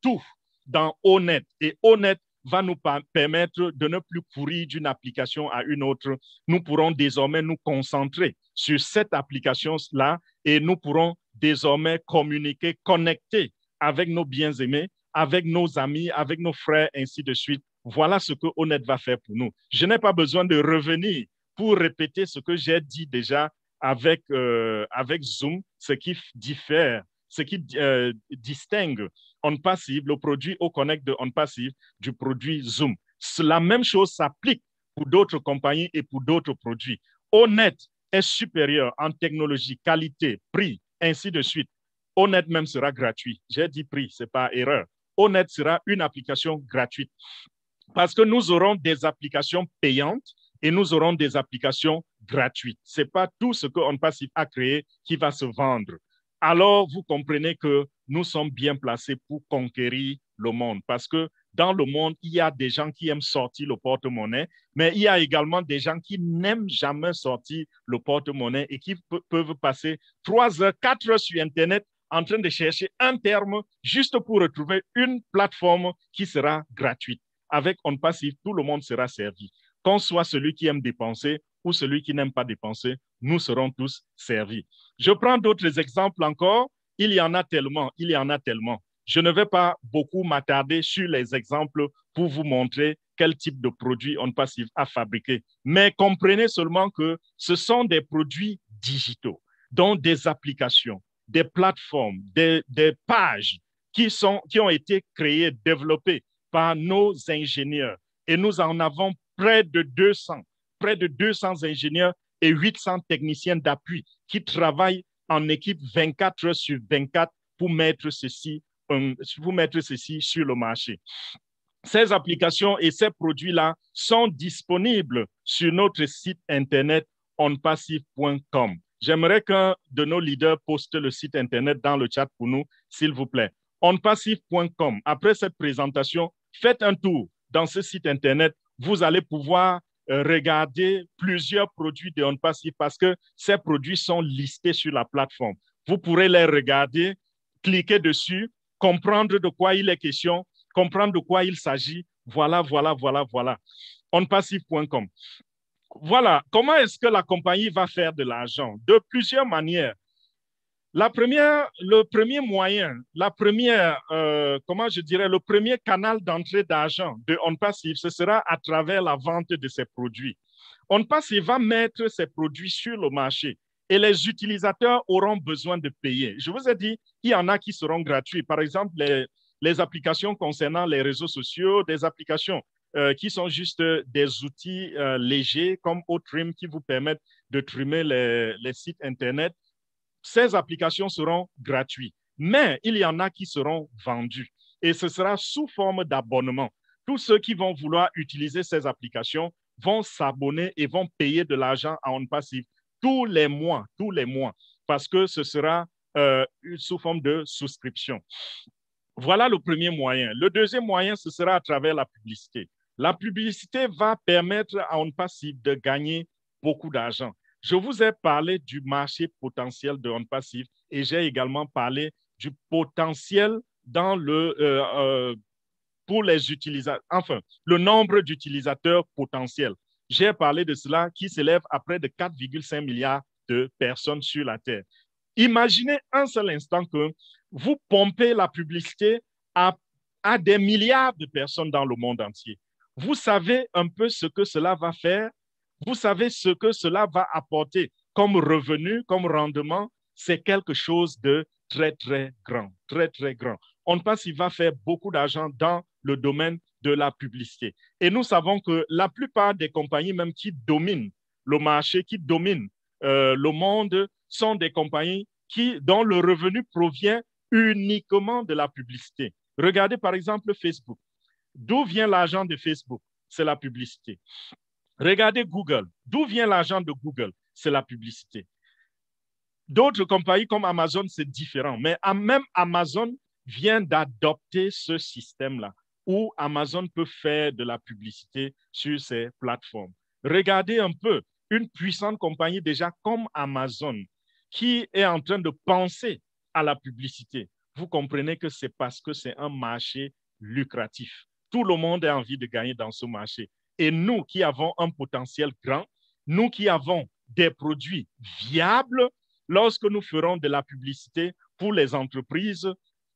tout dans ONET. Et ONET va nous permettre de ne plus courir d'une application à une autre. Nous pourrons désormais nous concentrer sur cette application-là et nous pourrons désormais communiquer, connecter avec nos bien-aimés, avec nos amis, avec nos frères, ainsi de suite. Voilà ce que ONET va faire pour nous. Je n'ai pas besoin de revenir pour répéter ce que j'ai dit déjà avec Zoom, ce qui diffère, ce qui distingue OnPassive, le produit OConnect de OnPassive du produit Zoom. La même chose s'applique pour d'autres compagnies et pour d'autres produits. ONET est supérieur en technologie, qualité, prix, ainsi de suite. ONET même sera gratuit. J'ai dit prix, ce n'est pas erreur. ONET sera une application gratuite parce que nous aurons des applications payantes et nous aurons des applications gratuites. Ce n'est pas tout ce que OnPassive a créé qui va se vendre. Alors, vous comprenez que nous sommes bien placés pour conquérir le monde parce que dans le monde, il y a des gens qui aiment sortir le porte-monnaie, mais il y a également des gens qui n'aiment jamais sortir le porte-monnaie et qui peuvent passer 3 heures, 4 heures sur Internet en train de chercher un terme juste pour retrouver une plateforme qui sera gratuite. Avec OnPassive, tout le monde sera servi. Qu'on soit celui qui aime dépenser ou celui qui n'aime pas dépenser, nous serons tous servis. Je prends d'autres exemples encore. Il y en a tellement, il y en a tellement. Je ne vais pas beaucoup m'attarder sur les exemples pour vous montrer quel type de produit OnPassive a fabriqué. Mais comprenez seulement que ce sont des produits digitaux, dont des applications, des plateformes, des pages qui ont été créées, développées par nos ingénieurs. Et nous en avons près de 200 ingénieurs et 800 techniciens d'appui qui travaillent en équipe 24 heures sur 24 pour mettre ceci sur le marché. Ces applications et ces produits-là sont disponibles sur notre site internet onpassive.com. J'aimerais qu'un de nos leaders poste le site internet dans le chat pour nous, s'il vous plaît. onpassive.com. Après cette présentation, faites un tour dans ce site internet. Vous allez pouvoir regarder plusieurs produits de OnPassive parce que ces produits sont listés sur la plateforme. Vous pourrez les regarder, cliquer dessus, comprendre de quoi il est question, comprendre de quoi il s'agit. Voilà. onpassive.com. Voilà. Comment est-ce que la compagnie va faire de l'argent? De plusieurs manières. Le premier moyen, le premier canal d'entrée d'argent de OnPassive, ce sera à travers la vente de ses produits. OnPassive va mettre ses produits sur le marché et les utilisateurs auront besoin de payer. Je vous ai dit, il y en a qui seront gratuits. Par exemple, les applications concernant les réseaux sociaux, des applications qui sont juste des outils légers comme OTrim qui vous permettent de trimer les sites Internet. Ces applications seront gratuites, mais il y en a qui seront vendues et ce sera sous forme d'abonnement. Tous ceux qui vont vouloir utiliser ces applications vont s'abonner et vont payer de l'argent à OnPassive tous les mois, parce que ce sera sous forme de souscription. Voilà le premier moyen. Le deuxième moyen, ce sera à travers la publicité. La publicité va permettre à OnPassive de gagner beaucoup d'argent. Je vous ai parlé du marché potentiel de OnPassive et j'ai également parlé du potentiel pour les utilisateurs, enfin, le nombre d'utilisateurs potentiels. J'ai parlé de cela qui s'élève à près de 4,5 milliards de personnes sur la Terre. Imaginez un seul instant que vous pompez la publicité à des milliards de personnes dans le monde entier. Vous savez un peu ce que cela va faire? Vous savez ce que cela va apporter comme revenu, comme rendement? C'est quelque chose de très, très grand, très, très grand. OnPassive va faire beaucoup d'argent dans le domaine de la publicité. Et nous savons que la plupart des compagnies même qui dominent le marché, qui dominent le monde, sont des compagnies dont le revenu provient uniquement de la publicité. Regardez par exemple Facebook. D'où vient l'argent de Facebook? C'est la publicité. Regardez Google. D'où vient l'argent de Google? C'est la publicité. D'autres compagnies comme Amazon, c'est différent. Mais même Amazon vient d'adopter ce système-là où Amazon peut faire de la publicité sur ses plateformes. Regardez un peu une puissante compagnie déjà comme Amazon qui est en train de penser à la publicité. Vous comprenez que c'est parce que c'est un marché lucratif. Tout le monde a envie de gagner dans ce marché. Et nous qui avons un potentiel grand, nous qui avons des produits viables, lorsque nous ferons de la publicité pour les entreprises,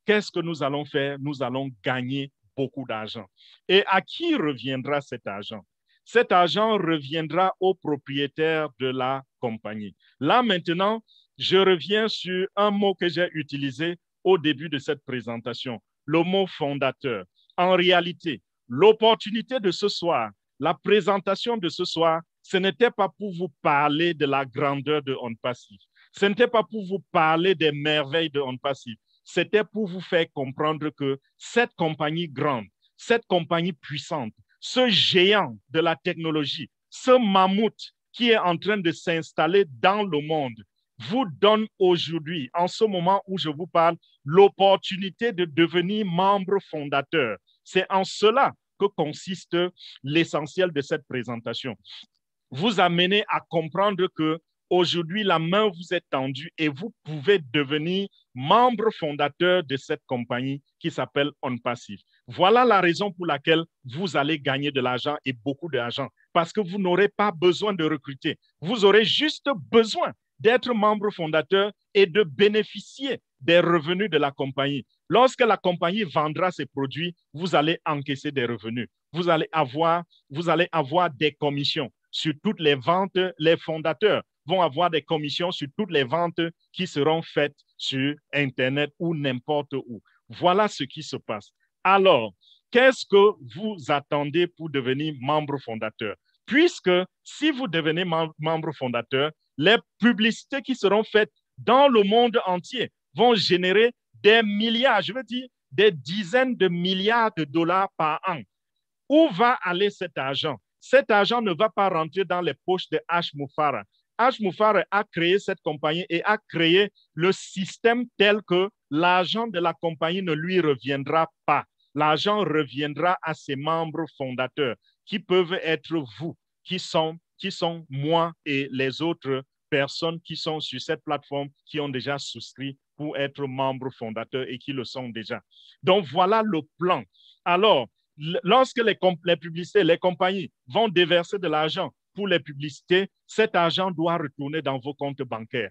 qu'est-ce que nous allons faire? Nous allons gagner beaucoup d'argent. Et à qui reviendra cet argent? Cet argent reviendra au propriétaire de la compagnie. Là, maintenant, je reviens sur un mot que j'ai utilisé au début de cette présentation, le mot fondateur. En réalité, l'opportunité de ce soir, la présentation de ce soir, ce n'était pas pour vous parler de la grandeur de OnPassive. Ce n'était pas pour vous parler des merveilles de OnPassive. C'était pour vous faire comprendre que cette compagnie grande, cette compagnie puissante, ce géant de la technologie, ce mammouth qui est en train de s'installer dans le monde, vous donne aujourd'hui, en ce moment où je vous parle, l'opportunité de devenir membre fondateur. C'est en cela que consiste l'essentiel de cette présentation. Vous amener à comprendre que aujourd'hui, la main vous est tendue et vous pouvez devenir membre fondateur de cette compagnie qui s'appelle OnPassive. Voilà la raison pour laquelle vous allez gagner de l'argent et beaucoup d'argent, parce que vous n'aurez pas besoin de recruter. Vous aurez juste besoin d'être membre fondateur et de bénéficier des revenus de la compagnie. Lorsque la compagnie vendra ses produits, vous allez encaisser des revenus. Vous allez avoir des commissions sur toutes les ventes. Les fondateurs vont avoir des commissions sur toutes les ventes qui seront faites sur Internet ou n'importe où. Voilà ce qui se passe. Alors, qu'est-ce que vous attendez pour devenir membre fondateur? Puisque si vous devenez membre fondateur, les publicités qui seront faites dans le monde entier vont générer des milliards, je veux dire des dizaines de milliards de dollars par an. Où va aller cet argent? Cet argent ne va pas rentrer dans les poches de Ash Mufareh. Ash Mufareh a créé cette compagnie et a créé le système tel que l'argent de la compagnie ne lui reviendra pas. L'argent reviendra à ses membres fondateurs, qui peuvent être vous, qui sont moi et les autres personnes qui sont sur cette plateforme, qui ont déjà souscrit pour être membres fondateurs et qui le sont déjà. Donc, voilà le plan. Alors, lorsque les publicités, les compagnies vont déverser de l'argent pour les publicités, cet argent doit retourner dans vos comptes bancaires.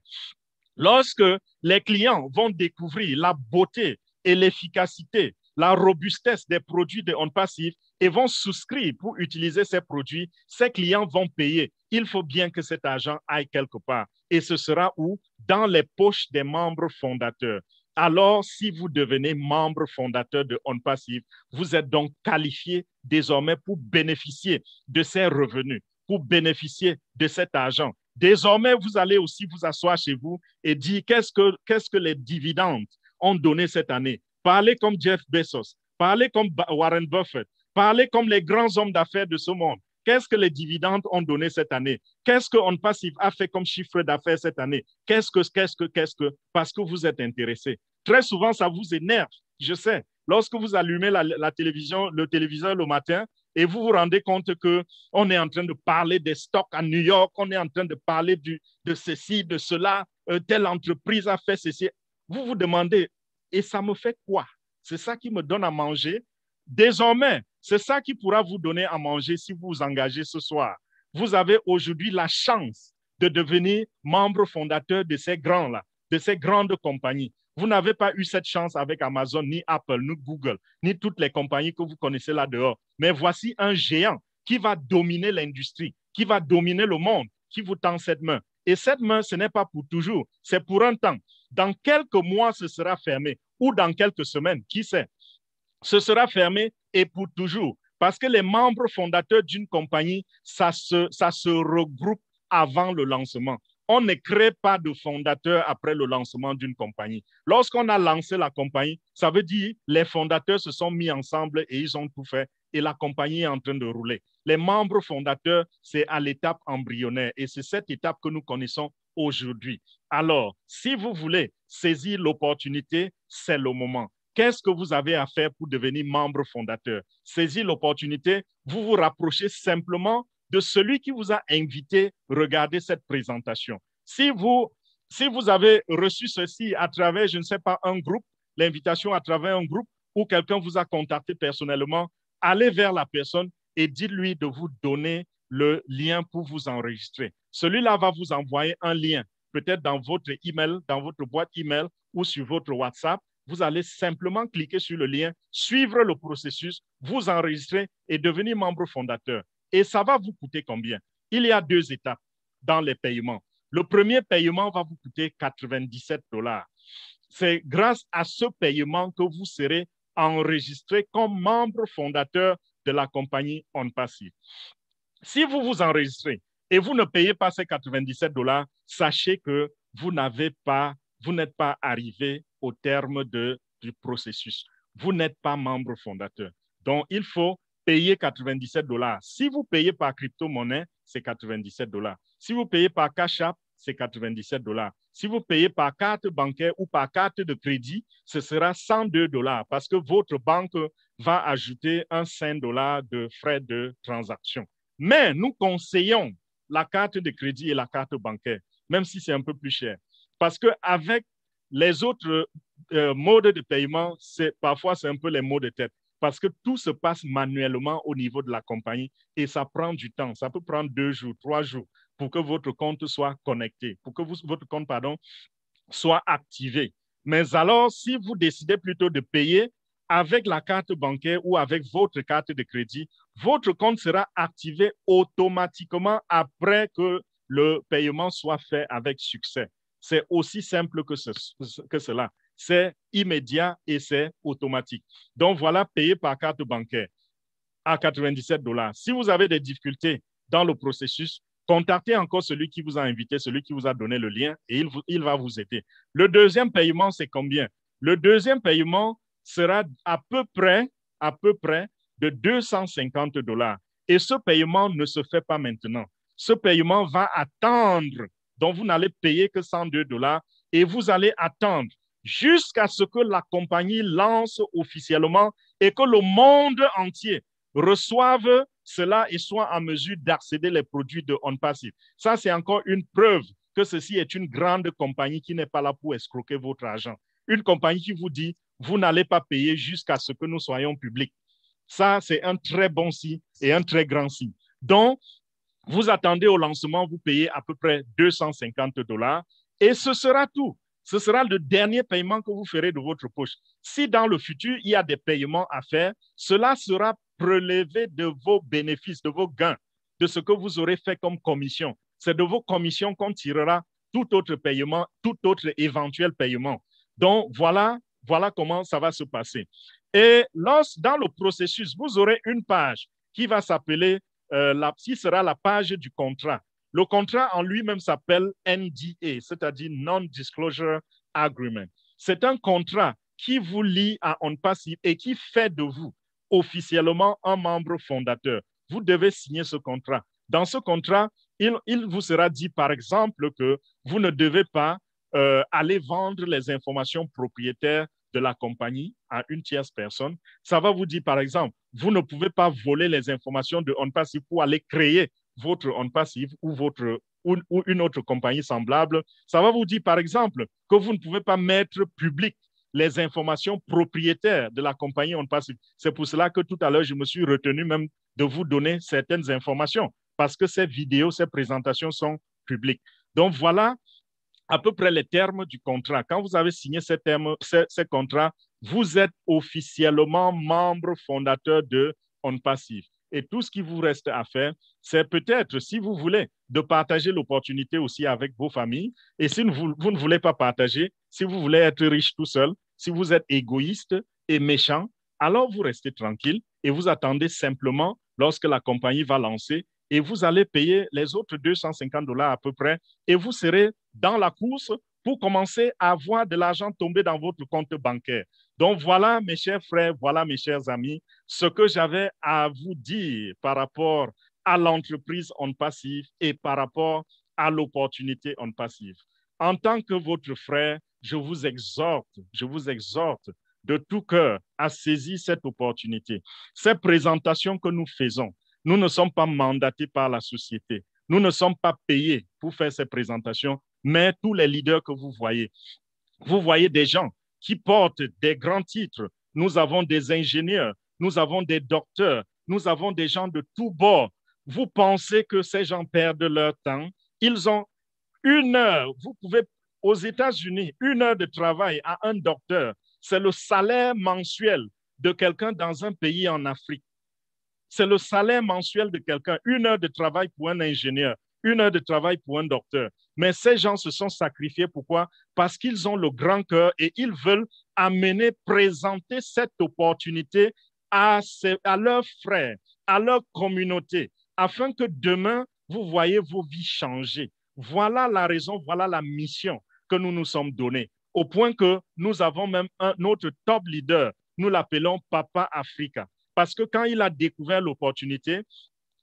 Lorsque les clients vont découvrir la beauté et l'efficacité, la robustesse des produits de OnPassive et vont souscrire pour utiliser ces produits, ces clients vont payer. Il faut bien que cet argent aille quelque part. Et ce sera où? Dans les poches des membres fondateurs. Alors, si vous devenez membre fondateur de OnPassive, vous êtes donc qualifié désormais pour bénéficier de ces revenus, pour bénéficier de cet argent. Désormais, vous allez aussi vous asseoir chez vous et dire qu'est-ce que les dividendes ont donné cette année. Parlez comme Jeff Bezos, parlez comme Warren Buffett, parlez comme les grands hommes d'affaires de ce monde. Qu'est-ce que les dividendes ont donné cette année? Qu'est-ce que OnPassive a fait comme chiffre d'affaires cette année? Qu'est-ce que? Parce que vous êtes intéressé. Très souvent, ça vous énerve, je sais. Lorsque vous allumez la télévision, le téléviseur le matin et vous vous rendez compte qu'on est en train de parler des stocks à New York, on est en train de parler de ceci, de cela, telle entreprise a fait ceci. Vous vous demandez, et ça me fait quoi? C'est ça qui me donne à manger? Désormais, c'est ça qui pourra vous donner à manger si vous vous engagez ce soir. Vous avez aujourd'hui la chance de devenir membre fondateur de ces grands-là, de ces grandes compagnies. Vous n'avez pas eu cette chance avec Amazon, ni Apple, ni Google, ni toutes les compagnies que vous connaissez là dehors. Mais voici un géant qui va dominer l'industrie, qui va dominer le monde, qui vous tend cette main. Et cette main, ce n'est pas pour toujours, c'est pour un temps. Dans quelques mois, ce sera fermé, ou dans quelques semaines, qui sait? Ce sera fermé et pour toujours. Parce que les membres fondateurs d'une compagnie, ça se regroupe avant le lancement. On ne crée pas de fondateur après le lancement d'une compagnie. Lorsqu'on a lancé la compagnie, ça veut dire que les fondateurs se sont mis ensemble et ils ont tout fait et la compagnie est en train de rouler. Les membres fondateurs, c'est à l'étape embryonnaire et c'est cette étape que nous connaissons aujourd'hui. Alors, si vous voulez saisir l'opportunité, c'est le moment. Qu'est-ce que vous avez à faire pour devenir membre fondateur? Saisir l'opportunité, vous vous rapprochez simplement de celui qui vous a invité, regardez cette présentation. Si vous avez reçu ceci à travers, je ne sais pas, un groupe, l'invitation à travers un groupe, ou quelqu'un vous a contacté personnellement, allez vers la personne et dites-lui de vous donner le lien pour vous enregistrer. Celui-là va vous envoyer un lien, peut-être dans votre email, dans votre boîte email ou sur votre WhatsApp. Vous allez simplement cliquer sur le lien, suivre le processus, vous enregistrer et devenir membre fondateur. Et ça va vous coûter combien? Il y a 2 étapes dans les paiements. Le premier paiement va vous coûter 97 $. C'est grâce à ce paiement que vous serez enregistré comme membre fondateur de la compagnie OnPassive. Si vous vous enregistrez et vous ne payez pas ces 97 $, sachez que vous n'êtes pas arrivé au terme du processus. Vous n'êtes pas membre fondateur. Donc, il faut payer 97 $. Si vous payez par crypto-monnaie, c'est 97 $. Si vous payez par Cash App, c'est 97 $. Si vous payez par carte bancaire ou par carte de crédit, ce sera 102 $ parce que votre banque va ajouter un 5 $ de frais de transaction. Mais nous conseillons la carte de crédit et la carte bancaire, même si c'est un peu plus cher. Parce qu'avec les autres modes de paiement, parfois c'est un peu les maux de tête. Parce que tout se passe manuellement au niveau de la compagnie et ça prend du temps. Ça peut prendre 2 jours, 3 jours pour que votre compte soit connecté, pour que votre compte, soit activé. Mais alors, si vous décidez plutôt de payer avec la carte bancaire ou avec votre carte de crédit, votre compte sera activé automatiquement après que le paiement soit fait avec succès. C'est aussi simple que cela. C'est immédiat et c'est automatique. Donc voilà, payer par carte bancaire à 97 $. Si vous avez des difficultés dans le processus, contactez encore celui qui vous a invité, celui qui vous a donné le lien et il va vous aider. Le deuxième paiement, c'est combien? Le deuxième paiement sera à peu près de 250 $. Et ce paiement ne se fait pas maintenant. Ce paiement va attendre. Donc, vous n'allez payer que 102 $ et vous allez attendre jusqu'à ce que la compagnie lance officiellement et que le monde entier reçoive cela et soit en mesure d'accéder les produits de OnPassive. Ça, c'est encore une preuve que ceci est une grande compagnie qui n'est pas là pour escroquer votre argent. Une compagnie qui vous dit, vous n'allez pas payer jusqu'à ce que nous soyons publics. Ça, c'est un très bon signe et un très grand signe. Donc, vous attendez au lancement, vous payez à peu près 250 $ et ce sera tout. Ce sera le dernier paiement que vous ferez de votre poche. Si dans le futur, il y a des paiements à faire, cela sera prélevé de vos bénéfices, de vos gains, de ce que vous aurez fait comme commission. C'est de vos commissions qu'on tirera tout autre paiement, tout autre éventuel paiement. Donc, voilà comment ça va se passer. Et dans le processus, vous aurez une page qui va s'appeler, qui sera la page du contrat. Le contrat en lui-même s'appelle NDA, c'est-à-dire Non-Disclosure Agreement. C'est un contrat qui vous lie à OnPassive et qui fait de vous officiellement un membre fondateur. Vous devez signer ce contrat. Dans ce contrat, il vous sera dit, par exemple, que vous ne devez pas aller vendre les informations propriétaires de la compagnie à une tierce personne. Ça va vous dire, par exemple, vous ne pouvez pas voler les informations de OnPassive pour aller créer votre OnPassive ou une autre compagnie semblable. Ça va vous dire, par exemple, que vous ne pouvez pas mettre public les informations propriétaires de la compagnie OnPassive. C'est pour cela que tout à l'heure, je me suis retenu même de vous donner certaines informations parce que ces vidéos, ces présentations sont publiques. Donc, voilà à peu près les termes du contrat. Quand vous avez signé ces contrats, vous êtes officiellement membre fondateur de OnPassive. Et tout ce qui vous reste à faire, c'est peut-être, si vous voulez, de partager l'opportunité aussi avec vos familles. Et si vous ne voulez pas partager, si vous voulez être riche tout seul, si vous êtes égoïste et méchant, alors vous restez tranquille et vous attendez simplement lorsque la compagnie va lancer et vous allez payer les autres 250 $ à peu près et vous serez dans la course pour commencer à voir de l'argent tomber dans votre compte bancaire. Donc voilà, mes chers frères, voilà, mes chers amis, ce que j'avais à vous dire par rapport à l'entreprise OnPassive et par rapport à l'opportunité OnPassive. En tant que votre frère, je vous exhorte de tout cœur à saisir cette opportunité. Ces présentations que nous faisons, nous ne sommes pas mandatés par la société. Nous ne sommes pas payés pour faire ces présentations, mais tous les leaders que vous voyez des gens qui portent des grands titres. nous avons des ingénieurs, nous avons des docteurs, nous avons des gens de tous bords. Vous pensez que ces gens perdent leur temps? Ils ont 1 heure. Vous pouvez, aux États-Unis, 1 heure de travail à un docteur, c'est le salaire mensuel de quelqu'un dans un pays en Afrique. C'est le salaire mensuel de quelqu'un. 1 heure de travail pour un ingénieur, 1 heure de travail pour un docteur. Mais ces gens se sont sacrifiés. Pourquoi? Parce qu'ils ont le grand cœur et ils veulent amener, présenter cette opportunité à leurs frères, à leur communauté, afin que demain, vous voyez vos vies changer. Voilà la raison, voilà la mission que nous nous sommes donnés. Au point que nous avons même notre top leader, nous l'appelons Papa Africa. Parce que quand il a découvert l'opportunité,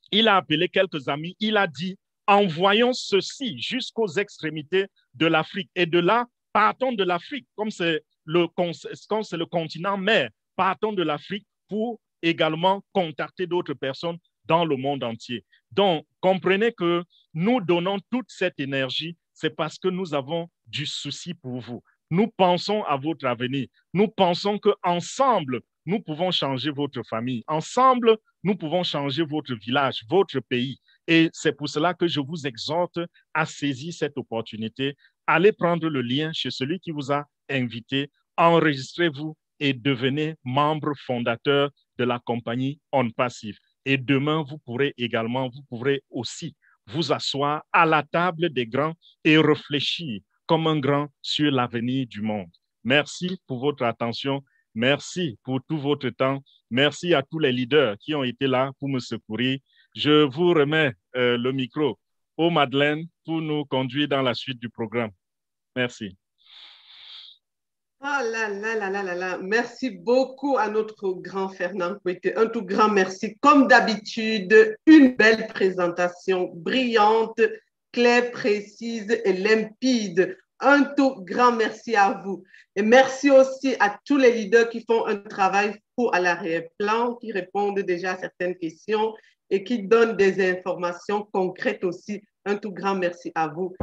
il a appelé quelques amis, il a dit, envoyons ceci jusqu'aux extrémités de l'Afrique. Et de là, partons de l'Afrique, comme c'est le continent mère, partons de l'Afrique pour également contacter d'autres personnes dans le monde entier. Donc, comprenez que nous donnons toute cette énergie, c'est parce que nous avons du souci pour vous. Nous pensons à votre avenir. Nous pensons qu'ensemble, nous pouvons changer votre famille. Ensemble, nous pouvons changer votre village, votre pays. Et c'est pour cela que je vous exhorte à saisir cette opportunité. Allez prendre le lien chez celui qui vous a invité, enregistrez-vous et devenez membre fondateur de la compagnie On Passif. Et demain, vous pourrez aussi vous asseoir à la table des grands et réfléchir comme un grand sur l'avenir du monde. Merci pour votre attention. Merci pour tout votre temps. Merci à tous les leaders qui ont été là pour me secourir. Je vous remets le micro au Madeleine pour nous conduire dans la suite du programme. Merci. Oh là là là là là là. Merci beaucoup à notre grand Fernand Kouete. Un tout grand merci. Comme d'habitude, une belle présentation brillante, claire, précise et limpide. Un tout grand merci à vous. Et merci aussi à tous les leaders qui font un travail fou à l'arrière-plan, qui répondent déjà à certaines questions et qui donnent des informations concrètes aussi. Un tout grand merci à vous.